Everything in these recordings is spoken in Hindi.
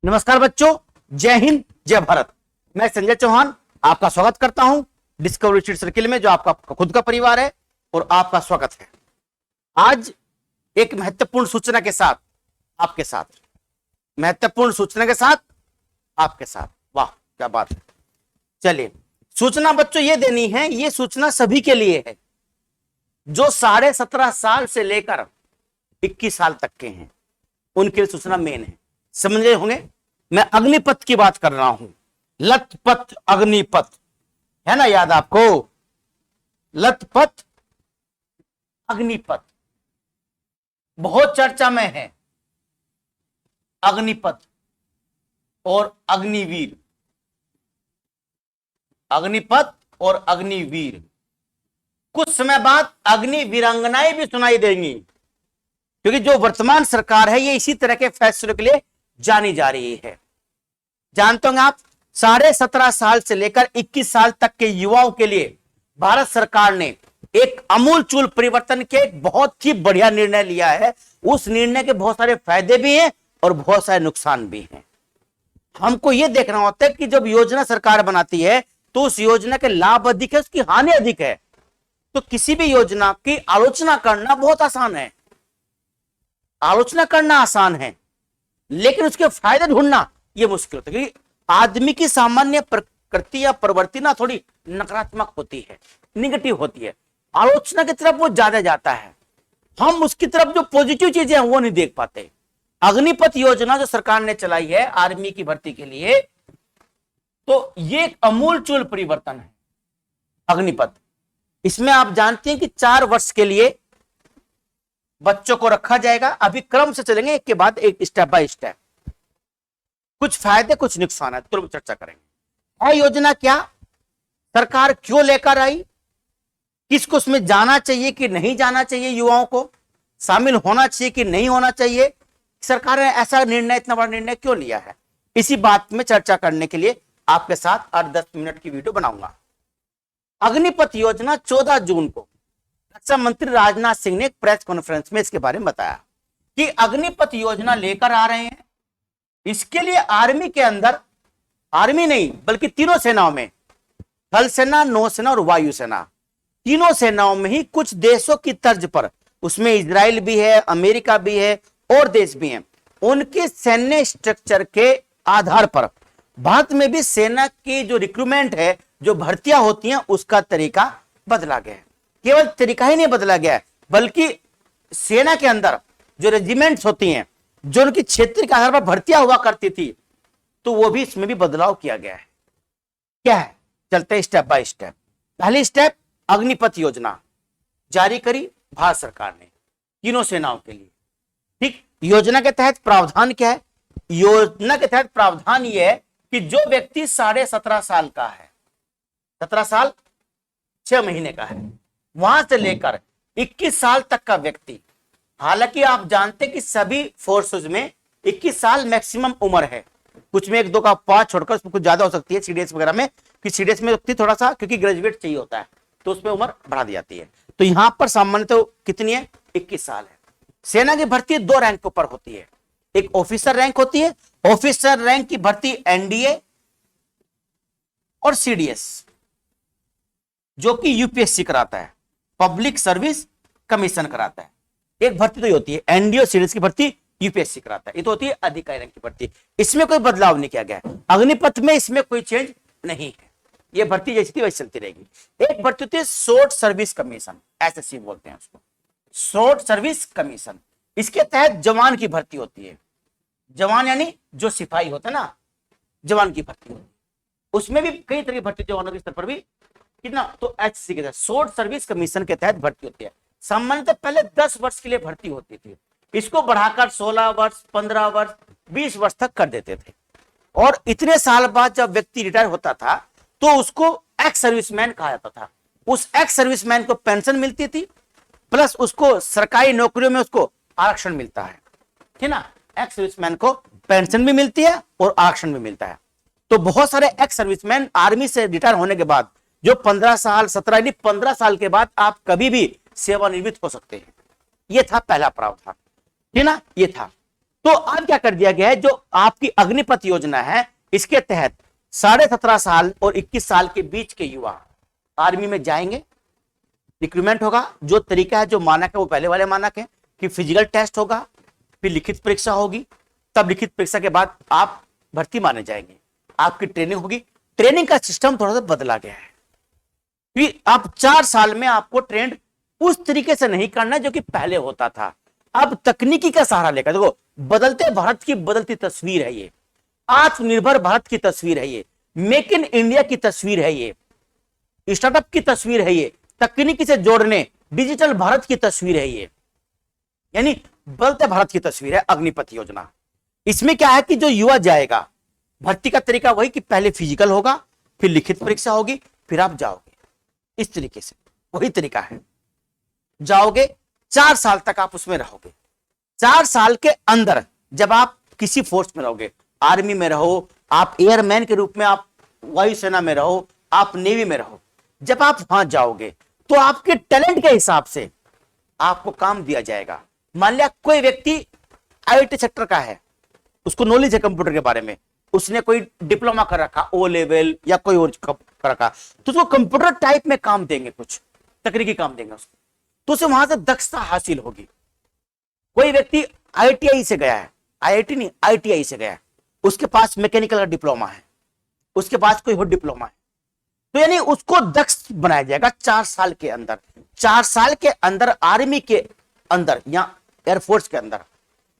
नमस्कार बच्चों, जय हिंद जय भारत। मैं संजय चौहान आपका स्वागत करता हूं डिस्कवरी स्टडी सर्किल में, जो आपका खुद का परिवार है और आपका स्वागत है। आज एक महत्वपूर्ण सूचना के साथ आपके साथ, महत्वपूर्ण सूचना के साथ आपके साथ। वाह क्या बात है। चलिए, सूचना बच्चों ये देनी है, ये सूचना सभी के लिए है जो 17.5 साल से लेकर 21 साल तक के हैं, उनके लिए सूचना मेन है। समझ गए होंगे, मैं अग्निपथ की बात कर रहा हूं। लतपथ अग्निपथ है ना, याद आपको? लतपथ अग्निपथ बहुत चर्चा में है। अग्निपथ और अग्निवीर, अग्निपथ और अग्निवीर। कुछ समय बाद अग्नि वीरांगनाएं भी सुनाई देंगी, क्योंकि जो वर्तमान सरकार है ये इसी तरह के फैसलों के लिए जानी जा रही है। जानते होंगे आप, 17.5 साल से लेकर 21 साल तक के युवाओं के लिए भारत सरकार ने एक अमूलचूल परिवर्तन के एक बहुत ही बढ़िया निर्णय लिया है। उस निर्णय के बहुत सारे फायदे भी हैं और बहुत सारे नुकसान भी हैं। हमको यह देखना होता है कि जब योजना सरकार बनाती है तो उस योजना के लाभ अधिक है, उसकी हानि अधिक है। तो किसी भी योजना की आलोचना करना बहुत आसान है, आलोचना करना आसान है, लेकिन उसके फायदे ढूंढना यह मुश्किल होता है। क्योंकि आदमी की सामान्य प्रकृति या प्रवृत्ति ना थोड़ी नकारात्मक होती है, निगेटिव होती है। आलोचना की तरफ वो ज्यादा जाता है, हम उसकी तरफ जो पॉजिटिव चीजें हैं वो नहीं देख पाते। अग्निपथ योजना जो सरकार ने चलाई है आर्मी की भर्ती के लिए, तो ये एक अमूलचूल परिवर्तन है। अग्निपथ, इसमें आप जानते हैं कि 4 वर्ष के लिए बच्चों को रखा जाएगा। अभी क्रम से चलेंगे, एक के बाद एक, स्टेप बाय स्टेप। कुछ फायदे कुछ नुकसान है, तुरंत चर्चा करेंगे। है योजना क्या, सरकार क्यों लेकर आई, किसको उसमें जाना चाहिए कि नहीं जाना चाहिए, युवाओं को शामिल होना चाहिए कि नहीं होना चाहिए, सरकार ने ऐसा निर्णय, इतना बड़ा निर्णय क्यों लिया है, इसी बात में चर्चा करने के लिए आपके साथ 8-10 मिनट की वीडियो बनाऊंगा। अग्निपथ योजना 14 जून को रक्षा मंत्री राजनाथ सिंह ने एक प्रेस कॉन्फ्रेंस में इसके बारे में बताया कि अग्निपथ योजना लेकर आ रहे हैं। इसके लिए आर्मी के अंदर, आर्मी नहीं बल्कि तीनों सेनाओं में, थल सेना, नौसेना और वायुसेना, तीनों सेनाओं में ही कुछ देशों की तर्ज पर, उसमें इजराइल भी है, अमेरिका भी है और देश भी हैं, उनके सैन्य स्ट्रक्चर के आधार पर भारत में भी सेना की जो रिक्रूटमेंट है, जो भर्तियां होती हैं, उसका तरीका बदला गया है। केवल तरीका ही नहीं बदला गया है, बल्कि सेना के अंदर जो रेजिमेंट्स होती हैं, जो उनकी क्षेत्र के आधार पर भर्तियां हुआ करती थी, तो वो भी इसमें भी बदलाव किया गया है। क्या है, चलते हैं स्टेप बाय स्टेप। पहली स्टेप, अग्निपथ योजना जारी करी भारत सरकार ने तीनों सेनाओं के लिए। ठीक, योजना के तहत प्रावधान क्या है? योजना के तहत प्रावधान यह है कि जो व्यक्ति 17.5 साल का है, 17 साल 6 महीने का है, वहां से लेकर 21 साल तक का व्यक्ति, हालांकि आप जानते हैं कि सभी फोर्सेस में 21 साल मैक्सिमम उम्र है, कुछ में 1-2 का 5 छोड़कर उसमें कुछ ज्यादा हो सकती है सीडीएस वगैरह में, कि सीडीएस में थोड़ा सा, क्योंकि ग्रेजुएट चाहिए होता है तो उसमें उम्र बढ़ा दी जाती है। तो यहां पर सामान्यतः तो कितनी है, 21 साल है। सेना की भर्ती 2 रैंक पर होती है, एक ऑफिसर रैंक होती है, ऑफिसर रैंक की भर्ती एनडीए और सीडीएस, जो कि यूपीएससी कराता है, पब्लिक सर्विस कमीशन कराता है। एक भर्ती तो होती है एनडीए, सीडीएस की भर्ती यूपीएससी कराता है, ये तो होती है अधिकारी रैंक की भर्ती। इसमें कोई बदलाव नहीं किया गया है। अग्निपथ में इसमें कोई चेंज नहीं है, ये भर्ती जैसी थी वैसी चलती रहेगी। एक भर्ती होती है शॉर्ट सर्विस कमीशन, एसएससी बोलते हैं उसको, शॉर्ट सर्विस कमीशन। इसके तहत जवान की भर्ती होती है। जवान यानी जो सिपाही होता है ना, जवान की भर्ती होती है। उसमें भी कई तरह की भर्ती जवानों के स्तर पर भी कितना, तो एचसी के तहत, शॉर्ट सर्विस कमीशन के तहत भर्ती होती है। सामान्यतः पहले 10 वर्ष के लिए भर्ती होती थी, इसको बढ़ाकर 16 वर्ष, 15 वर्ष, 20 वर्ष तक कर देते थे। और इतने साल बाद जब व्यक्ति रिटायर होता था तो उसको एक्स सर्विसमैन कहा जाता था। उस एक्स सर्विसमैन को पेंशन मिलती थी, प्लस उसको सरकारी नौकरियों में उसको आरक्षण मिलता है, ठीक ना। एक्स सर्विसमैन को पेंशन भी मिलती है और आरक्षण भी मिलता है। तो बहुत सारे एक्स सर्विसमैन आर्मी से रिटायर होने के बाद, जो 15 साल 15 साल के बाद आप कभी भी सेवानिवृत्त हो सकते हैं। यह था पहला प्रावधान, ठीक ना, ये था। तो अब क्या कर दिया गया है, जो आपकी अग्निपथ योजना है, इसके तहत 17.5 साल और 21 साल के बीच के युवा आर्मी में जाएंगे। रिक्रूटमेंट होगा, जो तरीका है, जो मानक है, वो पहले वाले मानक है कि फिजिकल टेस्ट होगा, फिर लिखित परीक्षा होगी, तब लिखित परीक्षा के बाद आप भर्ती माने जाएंगे, आपकी ट्रेनिंग होगी। ट्रेनिंग का सिस्टम थोड़ा सा बदला गया है कि आप 4 साल में आपको ट्रेंड उस तरीके से नहीं करना जो कि पहले होता था। अब तकनीकी का सहारा लेकर, देखो बदलते भारत की बदलती तस्वीर है ये, आत्मनिर्भर भारत की तस्वीर है ये, मेक इन इंडिया की तस्वीर है ये, स्टार्टअप की तस्वीर है ये, तकनीकी से जोड़ने डिजिटल भारत की तस्वीर है ये, यानी बदलते भारत की तस्वीर है अग्निपथ योजना। इसमें क्या है कि जो युवा जाएगा, भर्ती का तरीका वही कि पहले फिजिकल होगा, फिर लिखित परीक्षा होगी, फिर आप जाओगे। इस तरीके से वही तरीका है, जाओगे 4 साल तक आप उसमें रहोगे। 4 साल के अंदर जब आप किसी फोर्स में रहोगे, आर्मी में रहो, आप एयरमैन के रूप में आप वायुसेना में रहो, आप नेवी में रहो, जब आप वहां जाओगे तो आपके टैलेंट के हिसाब से आपको काम दिया जाएगा। मान लिया कोई व्यक्ति आईटी सेक्टर का है, उसको नॉलेज है कंप्यूटर के बारे में, उसने कोई डिप्लोमा कर रखा, ओ लेवल या कोई और कर रखा, तो उसको कंप्यूटर टाइप में काम देंगे, कुछ तकनीकी काम देंगे उसको, तो उसे वहां से दक्षता हासिल होगी। कोई व्यक्ति आईटीआई से गया है, आईआईटी नहीं आईटीआई से गया है, उसके पास मैकेनिकल का डिप्लोमा है, उसके पास कोई और डिप्लोमा है, तो यानी उसको दक्ष बनाया जाएगा 4 साल के अंदर। 4 साल के अंदर आर्मी के अंदर या एयरफोर्स के अंदर,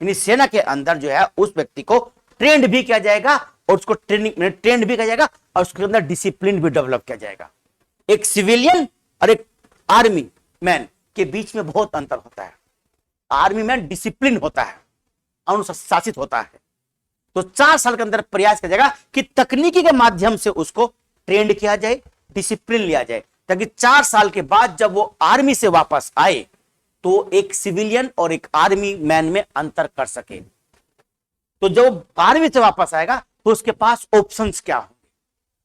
यानी सेना के अंदर जो है, उस व्यक्ति को ट्रेंड भी किया जाएगा और उसको ट्रेंड भी किया जाएगा और उसके अंदर डिसिप्लिन भी डेवलप किया जाएगा। एक सिविलियन और एक आर्मी मैन के बीच में बहुत अंतर होता है। आर्मी मैन डिसिप्लिन होता है, अनुशासित होता है। तो 4 साल के अंदर प्रयास किया जाएगा कि तकनीकी के माध्यम से उसको ट्रेंड किया जाए, डिसिप्लिन लिया जाए, ताकि 4 साल के बाद जब वो आर्मी से वापस आए तो एक सिविलियन और एक आर्मी मैन में अंतर कर सके। तो जब आर्मी से वापस आएगा तो उसके पास ऑप्शंस क्या होंगे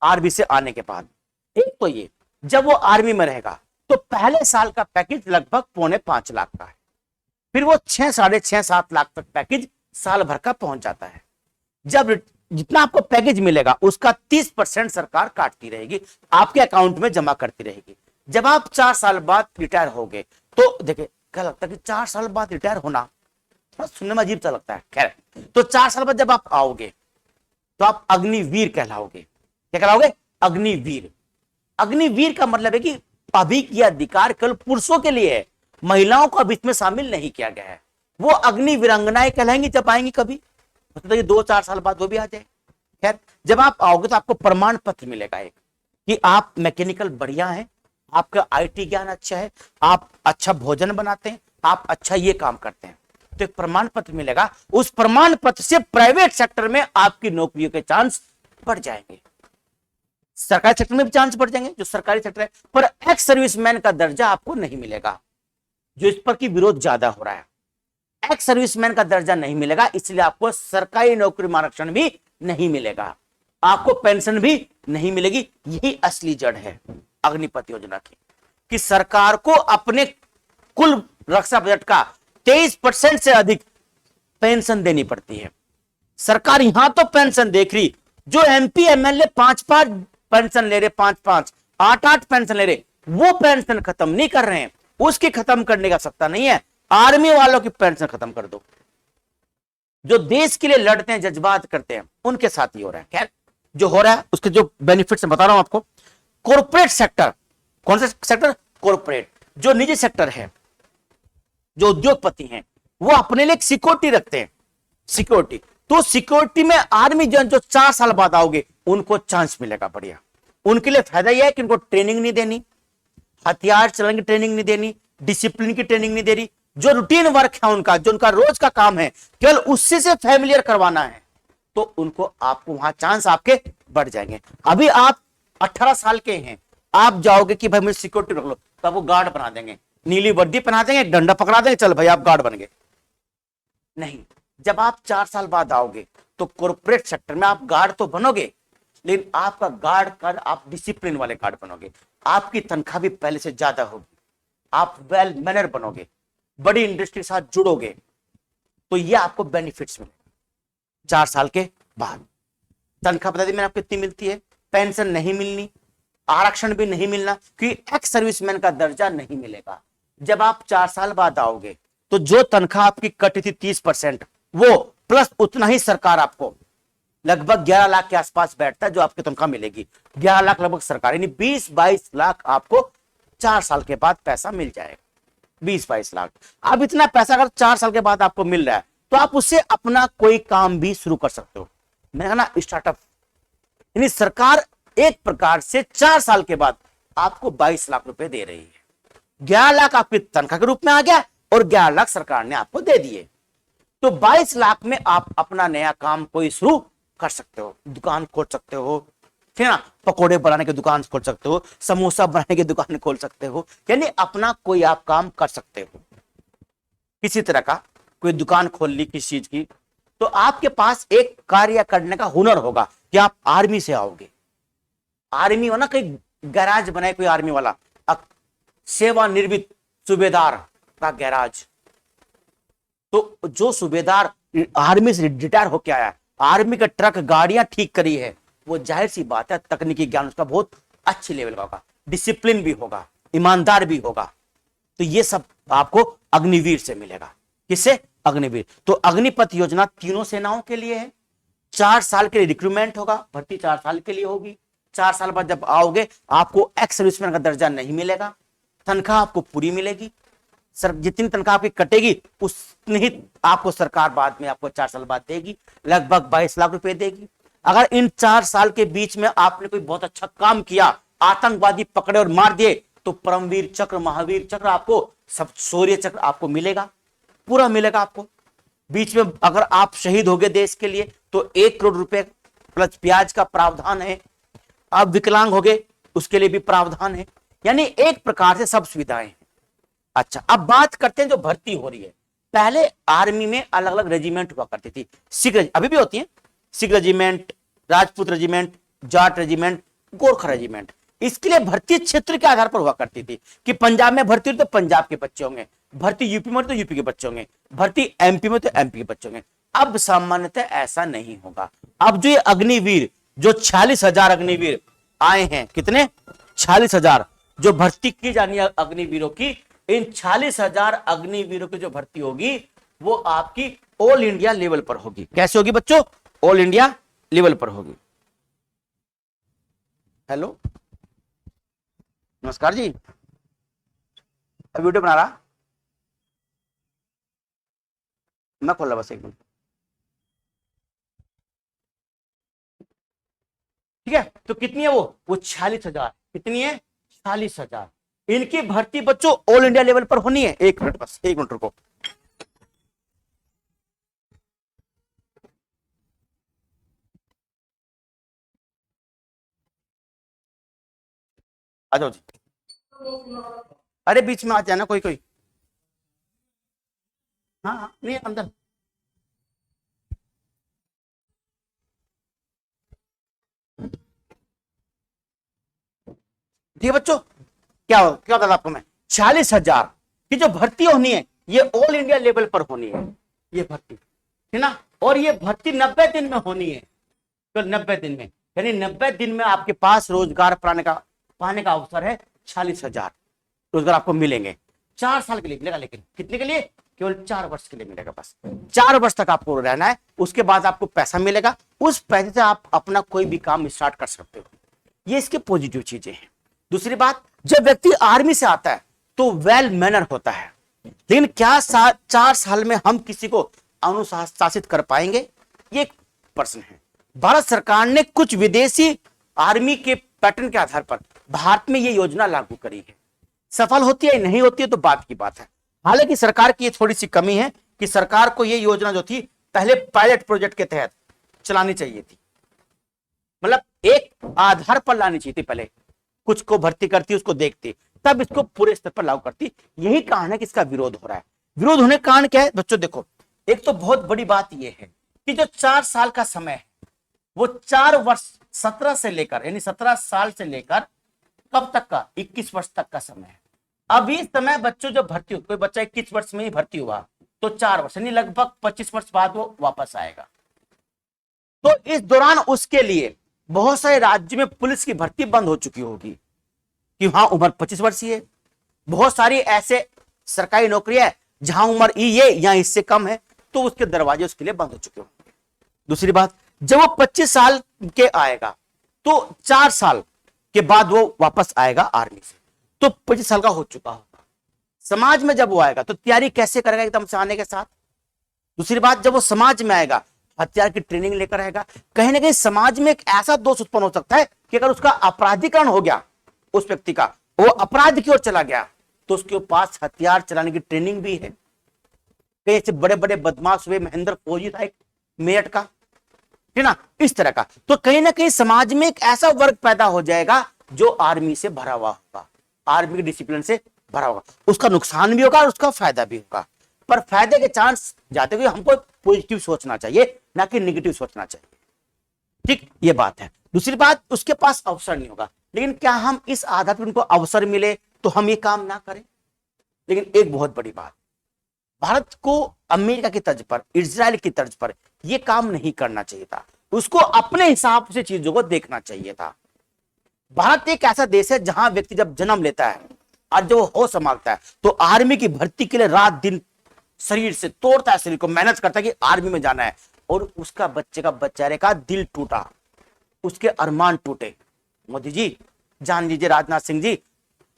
आर्मी से आने के बाद। एक तो ये, जब वो आर्मी में रहेगा तो पहले साल का पैकेज लगभग 4.25 लाख का है, फिर वो 6, 6.5, 7 लाख तक पैकेज साल भर का पहुंच जाता है। जब जितना आपको पैकेज मिलेगा उसका 30% सरकार काटती रहेगी, आपके अकाउंट में जमा करती रहेगी। जब आप 4 साल बाद रिटायर होगे तो देखिए क्या लगता है कि 4 साल बाद रिटायर होना सुनने में अजीब सा लगता है। खैर, तो 4 साल बाद जब आप आओगे तो आप अग्निवीर कहलाओगे। क्या कहलाओगे? अग्निवीर। अग्निवीर का मतलब है कि अभी यह अधिकार केवल पुरुषों के लिए है, महिलाओं को अभी इसमें शामिल नहीं किया गया है। वो अग्नि वीरांगनाएं कहलाएंगी जब आएंगी कभी, मतलब 2-4 साल बाद वो भी आ जाए। खैर, जब आप आओगे तो आपको प्रमाण पत्र मिलेगा एक कि आप मैकेनिकल बढ़िया हैं, आपका आईटी ज्ञान अच्छा है, आप अच्छा भोजन बनाते हैं, आप अच्छा ये काम करते हैं, तो एक प्रमाण पत्र मिलेगा। उस प्रमाण पत्र से प्राइवेट सेक्टर में आपकी नौकरियों के चांस बढ़ जाएंगे, सरकारी सेक्टर में भी चांस बढ़ जाएंगे जो सरकारी सेक्टर है, पर एक्स सर्विसमैन का दर्जा आपको नहीं मिलेगा, जो इस पर की विरोध ज्यादा हो रहा है। एक्स सर्विसमैन का दर्जा नहीं मिलेगा, इसलिए आपको सरकारी नौकरी में आरक्षण भी नहीं मिलेगा, आपको पेंशन भी नहीं मिलेगी। यही असली जड़ है अग्निपथ योजना की, कि सरकार को अपने कुल रक्षा बजट का 23% से अधिक पेंशन देनी पड़ती है। सरकार यहां तो पेंशन देख रही, जो एमपी एमएलए 5-5 पेंशन ले रहे, 5-5, 8-8 पेंशन ले रहे, वो पेंशन खत्म नहीं कर रहे हैं। उसकी खत्म करने का सत्ता नहीं है, आर्मी वालों की पेंशन खत्म कर दो। जो देश के लिए लड़ते हैं, जज्बात करते हैं, उनके साथ ही हो रहा है। खैर, जो हो रहा है उसके जो बेनिफिट्स बता रहा हूं आपको। कॉर्पोरेट सेक्टर, कौन सा सेक्टर? कॉर्पोरेट। जो निजी सेक्टर है, जो उद्योगपति हैं, वो अपने लिए सिक्योरिटी रखते हैं, सिक्योरिटी। तो सिक्योरिटी में आर्मी जो 4 साल बाद आओगे उनको चांस मिलेगा बढ़िया। उनके लिए फायदा यह है कि उनको ट्रेनिंग नहीं देनी, हथियार चलाने की ट्रेनिंग नहीं देनी, डिसिप्लिन की ट्रेनिंग नहीं दे रही। जो रूटीन वर्क है उनका, जो उनका रोज का काम है, केवल उससे से फैमिलियर करवाना है, तो उनको आपको वहां चांस आपके बढ़ जाएंगे। अभी आप 18 साल के हैं, आप जाओगे कि भाई मुझे सिक्योरिटी रख लो, तो आपको गार्ड बना देंगे, नीली वर्दी पहना देंगे, डंडा पकड़ा देंगे, चल भाई आप गार्ड बन गए। नहीं, जब आप 4 साल बाद आओगे तो कॉर्पोरेट सेक्टर में आप गार्ड तो बनोगे, लेकिन आपका गार्ड का आप डिसिप्लिन वाले गार्ड बनोगे, आपकी तनख्वाह भी पहले से ज्यादा होगी, आप वेल मैनर बनोगे, बड़ी इंडस्ट्री के साथ जुड़ोगे, तो ये आपको बेनिफिट्स मिलेगा 4 साल के बाद। तनख्वाह बता दी मैंने आपको कितनी मिलती है, पेंशन नहीं मिलनी, आरक्षण भी नहीं मिलना, क्योंकि एक्स सर्विसमैन का दर्जा नहीं मिलेगा। जब आप 4 साल बाद आओगे तो जो तनख्वाह आपकी कटी थी 30%, वो प्लस उतना ही सरकार आपको लगभग 11 लाख के आसपास बैठता है जो आपकी तनख्वाह मिलेगी। 11 लाख लगभग सरकार, यानी 20-22 लाख आपको 4 साल के बाद पैसा मिल जाएगा। 20-22 लाख। अब इतना पैसा अगर 4 साल के बाद आपको मिल रहा है तो आप उससे अपना कोई काम भी शुरू कर सकते हो। मैंने कहा ना स्टार्टअप, यानी सरकार एक प्रकार से 4 साल के बाद आपको 22 लाख रुपए दे रही है। 11 लाख आपकी तनख्वाह के रूप में आ गया और 11 लाख सरकार ने आपको दे दिए। तो 22 लाख में आप अपना नया काम कोई शुरू कर सकते हो, दुकान खोल सकते हो, ठीक है ना, पकोड़े बनाने की दुकान खोल सकते हो, समोसा बनाने की दुकान खोल सकते हो, यानी अपना कोई आप काम कर सकते हो। किसी तरह का कोई दुकान खोल ली किसी चीज की, तो आपके पास एक कार्य करने का हुनर होगा कि आप आर्मी से आओगे। आर्मी हो ना, कोई गैराज बनाए कोई आर्मी वाला, सेवानिवृत्त सूबेदार का गैराज, तो जो सूबेदार आर्मी से रिटायर होके आया, आर्मी का ट्रक गाड़ियां ठीक करी है, वो जाहिर सी बात है तकनीकी ज्ञान उसका बहुत अच्छे लेवल का होगा, डिसिप्लिन भी होगा, ईमानदार भी होगा। तो ये सब आपको अग्निवीर से मिलेगा। किससे? अग्निवीर। तो अग्निपथ योजना तीनों सेनाओं के लिए है। 4 साल के लिए रिक्रूटमेंट होगा, भर्ती 4 साल के लिए होगी। 4 साल बाद जब आओगे आपको एक्स सर्विसमैन का दर्जा नहीं मिलेगा, तनख्वाह आपको पूरी मिलेगी। सर जितनी तनख्वाह आपकी कटेगी उतनी ही आपको सरकार बाद में आपको 4 साल बाद देगी, लगभग 22 लाख रुपए देगी। अगर इन 4 साल के बीच में आपने कोई बहुत अच्छा काम किया, आतंकवादी पकड़े और मार दिए, तो परमवीर चक्र, महावीर चक्र, आपको सब शौर्य चक्र आपको मिलेगा, पूरा मिलेगा आपको। बीच में अगर आप शहीद हो गए देश के लिए तो 1 करोड़ रुपए प्लस ब्याज का प्रावधान है। आप विकलांग हो गए उसके लिए भी प्रावधान है, यानी एक प्रकार से सब सुविधाएं हैं। अच्छा, अब बात करते हैं जो भर्ती हो रही है। पहले आर्मी में अलग अलग रेजिमेंट हुआ करती थी, सिख अभी भी होती है, Sikh regiment, Rajput regiment, Jat regiment, Gorkha regiment. इसके लिए भर्ती क्षेत्र के आधार पर हुआ करती थी कि पंजाब में भर्ती हुई तो पंजाब के बच्चे होंगे, भर्ती यूपी में तो यूपी के बच्चे होंगे, भर्ती एमपी में तो एमपी के बच्चे होंगे। अब सामान्यतः ऐसा नहीं होगा। अब जो ये अग्निवीर, जो 46,000 अग्निवीर आए हैं, कितने? 46,000 जो भर्ती की जानी है अग्निवीरों की, इन 46,000 अग्निवीरों की जो भर्ती होगी वो आपकी ऑल इंडिया लेवल पर होगी। कैसे होगी बच्चों? ऑल इंडिया लेवल पर होगी। हेलो, नमस्कार जी, वीडियो बना रहा, मैं खोल रहा बस 1 मिनट, ठीक है। तो कितनी है वो 46,000। कितनी है? 46,000। इनकी भर्ती बच्चों ऑल इंडिया लेवल पर होनी है। 1 मिनट बस, 1 मिनट रुको। आ जाओ जी, अरे बीच में आ जाना कोई कोई। हाँ हाँ, नहीं अंदर। ठीक है बच्चों, क्या बता आपको मैं, 46,000 की जो भर्ती होनी है ये ऑल इंडिया लेवल पर होनी है ये भर्ती, है ना। और ये भर्ती 90 दिन में होनी है। तो 90 दिन में, यानी 90 दिन में आपके पास रोजगार पाने का अवसर है। 46,000 रोजगार आपको मिलेंगे। 4 साल के लिए मिलेगा, लेकिन कितने के लिए? केवल 4 वर्ष के लिए मिलेगा। बस 4 वर्ष तक आपको रहना है, उसके बाद आपको पैसा मिलेगा। उस पैसे से आप अपना कोई भी काम स्टार्ट कर सकते हो। ये इसके पॉजिटिव चीजें हैं। दूसरी बात, जब व्यक्ति आर्मी से आता है तो वेल मैनर होता है, लेकिन क्या 4 साल में हम किसी को अनुशासित कर पाएंगे? ये एक प्रश्न है। भारत सरकार ने कुछ विदेशी आर्मी के पैटर्न के आधार पर भारत में ये योजना लागू करी है। सफल होती है नहीं होती है तो बात की बात है। हालांकि सरकार की ये थोड़ी सी कमी है कि सरकार को ये योजना जो थी पहले पायलट प्रोजेक्ट के तहत चलानी चाहिए थी, मतलब एक आधार पर लानी चाहिए थी। पहले कुछ को भर्ती करती, उसको देखती, तब इसको पूरे स्तर पर लागू करती। यही कारण है कि इसका विरोध हो रहा है। विरोध होने का कारण क्या है बच्चों? देखो, एक तो बहुत बड़ी बात यह है कि जो 4 साल का समय है वो 4 वर्ष 17 से लेकर, यानी 17 साल से लेकर कब तक का? 21 वर्ष तक का समय है। अब इस समय बच्चों जो भर्ती हो, कोई बच्चा 21 वर्ष में ही भर्ती हुआ तो 4 वर्ष, यानी लगभग 25 वर्ष बाद वो वापस आएगा। तो इस दौरान उसके लिए बहुत सारे राज्यों में पुलिस की भर्ती बंद हो चुकी होगी कि वहां उम्र 25 वर्ष ही है। बहुत सारी ऐसे सरकारी नौकरियां है जहां उम्र ये या इससे कम है, तो उसके दरवाजे उसके लिए बंद हो चुके होंगे। दूसरी बात, जब वो 25 साल के आएगा तो 4 साल के बाद वो वापस आएगा आर्मी से, तो 25 साल का हो चुका होगा। समाज में जब वो आएगा तो तैयारी कैसे करेगा एकदम से आने के साथ। दूसरी बात, जब वो समाज में आएगा हथियार की ट्रेनिंग लेकर आएगा। कहीं ना कहीं समाज में एक ऐसा दोष उत्पन्न हो सकता है कि अगर उसका अपराधीकरण हो गया, उस व्यक्ति का वो अपराध की ओर चला गया, तो उसके पास हथियार चलाने की ट्रेनिंग भी है। कई ऐसे बड़े बड़े बदमाश हुए, महेंद्र फौजी था एक मेरठ का, है ना, इस तरह का। तो कहीं ना कहीं समाज में एक ऐसा वर्ग पैदा हो जाएगा जो आर्मी से भरा हुआ होगा, आर्मी के डिसिप्लिन से भरा होगा। उसका नुकसान भी होगा और उसका फायदा भी होगा, पर फायदे के चांस जाते हुए हमको पॉजिटिव सोचना चाहिए, ना कि नेगेटिव सोचना चाहिए। ठीक, ये बात है। दूसरी बात, उसके पास अवसर नहीं होगा, लेकिन क्या हम इस आधार पर उनको अवसर मिले तो हम ये काम ना करें। लेकिन एक बहुत बड़ी बात, भारत को अमेरिका की तर्ज पर, इजराइल की तर्ज पर यह काम नहीं करना चाहिए था। उसको अपने हिसाब से चीजों को देखना चाहिए था। भारत एक ऐसा देश है जहां व्यक्ति जब जन्म लेता है और जब वो होश संभालता है तो आर्मी की भर्ती के लिए रात दिन शरीर से तोड़ता है, शरीर को मेहनत करता है कि आर्मी में जाना है, और उसका बच्चे का बेचारे का दिल टूटा, उसके अरमान टूटे। मोदी जी जान लीजिए, राजनाथ सिंह जी,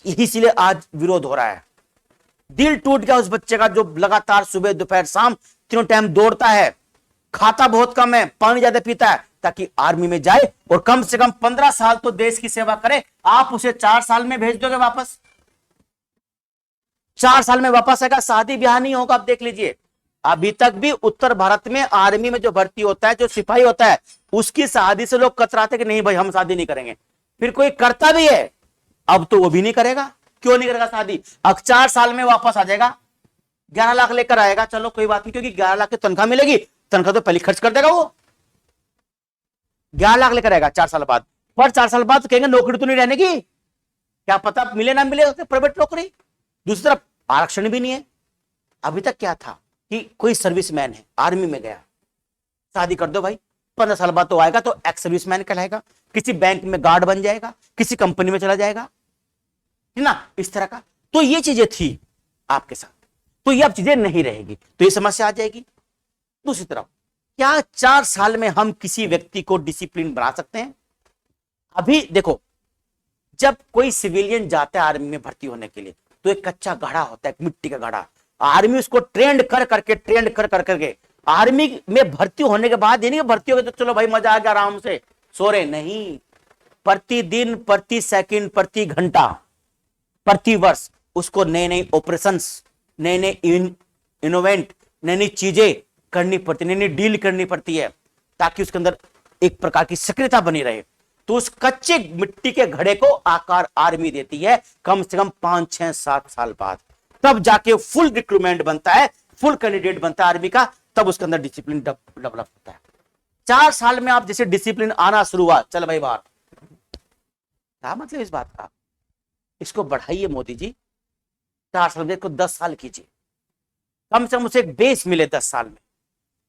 इसीलिए आज विरोध हो रहा है। दिल टूट गया उस बच्चे का जो लगातार सुबह दोपहर शाम तीनों टाइम दौड़ता है, खाता बहुत कम है, पानी ज्यादा पीता है, ताकि आर्मी में जाए और कम से कम 15 साल तो देश की सेवा करे। आप उसे 4 साल में भेज दोगे वापस, 4 साल में वापस आएगा, शादी ब्याह नहीं होगा। आप देख लीजिए, अभी तक भी उत्तर भारत में आर्मी में जो भर्ती होता है, जो सिपाही होता है, उसकी शादी से लोग कतराते कि नहीं भाई हम शादी नहीं करेंगे। फिर कोई करता भी है, अब तो वो भी नहीं करेगा। क्यों नहीं करेगा शादी? अब 4 साल में वापस आ जाएगा, 11 लाख लेकर आएगा, चलो कोई बात नहीं, क्योंकि 11 लाख की तनख्वाह मिलेगी, तनख्वाह तो पहले खर्च कर देगा वो। 11 लाख लेकर आएगा 4 साल बाद, पर 4 साल बाद तो कहेंगे नौकरी तो नहीं रहने की, क्या पता मिले ना मिले प्राइवेट नौकरी। दूसरी तरफ आरक्षण भी नहीं है। अभी तक क्या था कि कोई सर्विसमैन है, आर्मी में गया, शादी कर दो भाई, 15 साल बाद तो आएगा तो एक्स सर्विसमैन कहलाएगा, किसी बैंक में गार्ड बन जाएगा, किसी कंपनी में चला जाएगा, है ना, इस तरह का। तो ये चीजें थी आपके साथ, तो ये अब चीजें नहीं रहेगी, तो ये समस्या आ जाएगी। दूसरी तरफ, क्या 4 साल में हम किसी व्यक्ति को डिसिप्लिन बना सकते हैं? अभी देखो, जब कोई सिविलियन जाता है आर्मी में भर्ती होने के लिए, तो एक कच्चा घड़ा होता है, मिट्टी का घड़ा। आर्मी उसको ट्रेंड कर करके आर्मी में भर्ती होने के बाद, यानी भर्ती हो गए तो चलो भाई मजा आ गया, आराम से सो रहे, नहीं। प्रतिदिन, प्रति सेकंड, प्रति घंटा, प्रति वर्ष उसको नए नए ऑपरेशंस, नए नए इनोवेंट, नई नई चीजें करनी पड़ती, नई नई डील करनी पड़ती है, ताकि उसके अंदर एक प्रकार की सक्रियता बनी रहे। तो उस कच्चे मिट्टी के घड़े को आकार आर्मी देती है कम से कम 5, 6, 7 साल बाद, तब जाके फुल रिक्रूटमेंट बनता है, फुल कैंडिडेट बनता है आर्मी का, तब उसके अंदर डिसिप्लिन डेवलप होता है। 4 साल में आप जैसे डिसिप्लिन आना शुरू हुआ, चल भाई बाहर, क्या मतलब इस बात का? इसको बढ़ाइए मोदी जी, 4 साल में, 10 साल कीजिए, कम से कम उसे एक बेस मिले 10 साल में,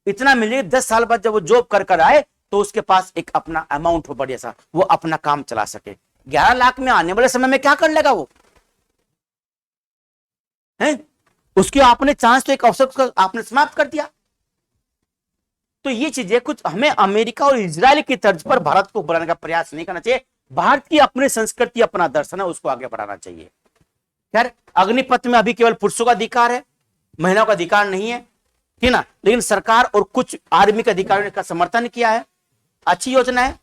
इतना मिले 10 साल बाद जब वो जॉब कर आए तो उसके पास एक अपना अमाउंट हो बढ़िया सा, वो अपना काम चला सके। 11 लाख में आने वाले समय में क्या कर लेगा वो है? उसके आपने चांस, तो एक अवसर आपने समाप्त कर दिया। तो ये चीजें कुछ हमें अमेरिका और इजराइल की तर्ज पर भारत को बढ़ाने का प्रयास नहीं करना चाहिए। भारत की अपनी संस्कृति, अपना दर्शन है, उसको आगे बढ़ाना चाहिए। खैर, अग्निपथ में अभी केवल पुरुषों का अधिकार है, महिलाओं का अधिकार नहीं है, ठीक ना, लेकिन सरकार और कुछ आर्मी के अधिकारियों ने इसका समर्थन किया है, अच्छी योजना है।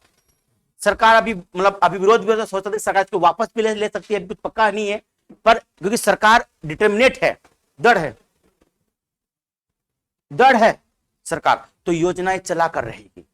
सरकार अभी मतलब अभी विरोध भी सोच सकती है, सरकार इसको वापस भी ले सकती है, कुछ पक्का नहीं है, पर क्योंकि सरकार डिटर्मिनेट है, दृढ़ है सरकार, तो योजनाएं चला कर रहेगी।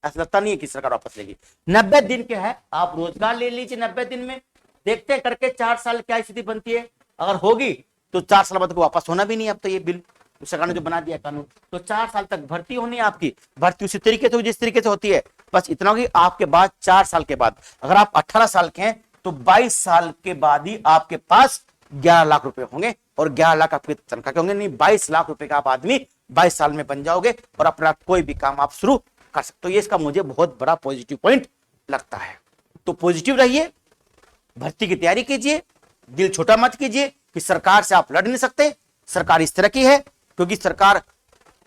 ऐसा लगता नहीं है कि सरकार वापस लेगी। 90 दिन के है, आप रोजगार ले लीजिए 90 दिन में, देखते करके 4 साल क्या स्थिति बनती है। अगर होगी तो 4 साल बाद वापस होना भी नहीं। अब तो ये बिल सरकार ने जो बना दिया कानून, तो 4 साल तक भर्ती होनी है आपकी, भर्ती उसी तरीके से जिस तरीके से होती है, बस इतना होगी आपके बाद 4 साल के बाद, अगर आप 18 साल के हैं तो 22 साल के बाद ही आपके पास 11 लाख रुपए होंगे और 11 लाख आपकी तनख्वाह के होंगे। नहीं, 22 लाख रुपए का आप आदमी 22 साल में बन जाओगे और अपना कोई भी काम आप शुरू कर सकते हो। ये इसका मुझे बहुत बड़ा पॉजिटिव पॉइंट लगता है। तो पॉजिटिव रहिए, भर्ती की तैयारी कीजिए, दिल छोटा मत कीजिए कि सरकार से आप लड़ नहीं सकते, सरकार इस तरह की है, क्योंकि सरकार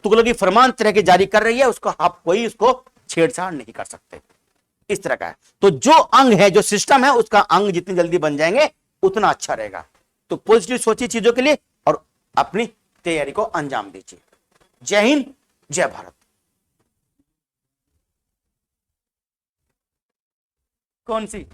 तुगलकी फरमान तरह के जारी कर रही है, उसको आप कोई उसको छेड़छाड़ नहीं कर सकते, इस तरह का है। तो जो अंग है, जो सिस्टम है, उसका अंग जितनी जल्दी बन जाएंगे उतना अच्छा रहेगा। तो पॉजिटिव सोचिए चीजों के लिए और अपनी तैयारी को अंजाम दीजिए। जय हिंद, जय भारत। कौन सी?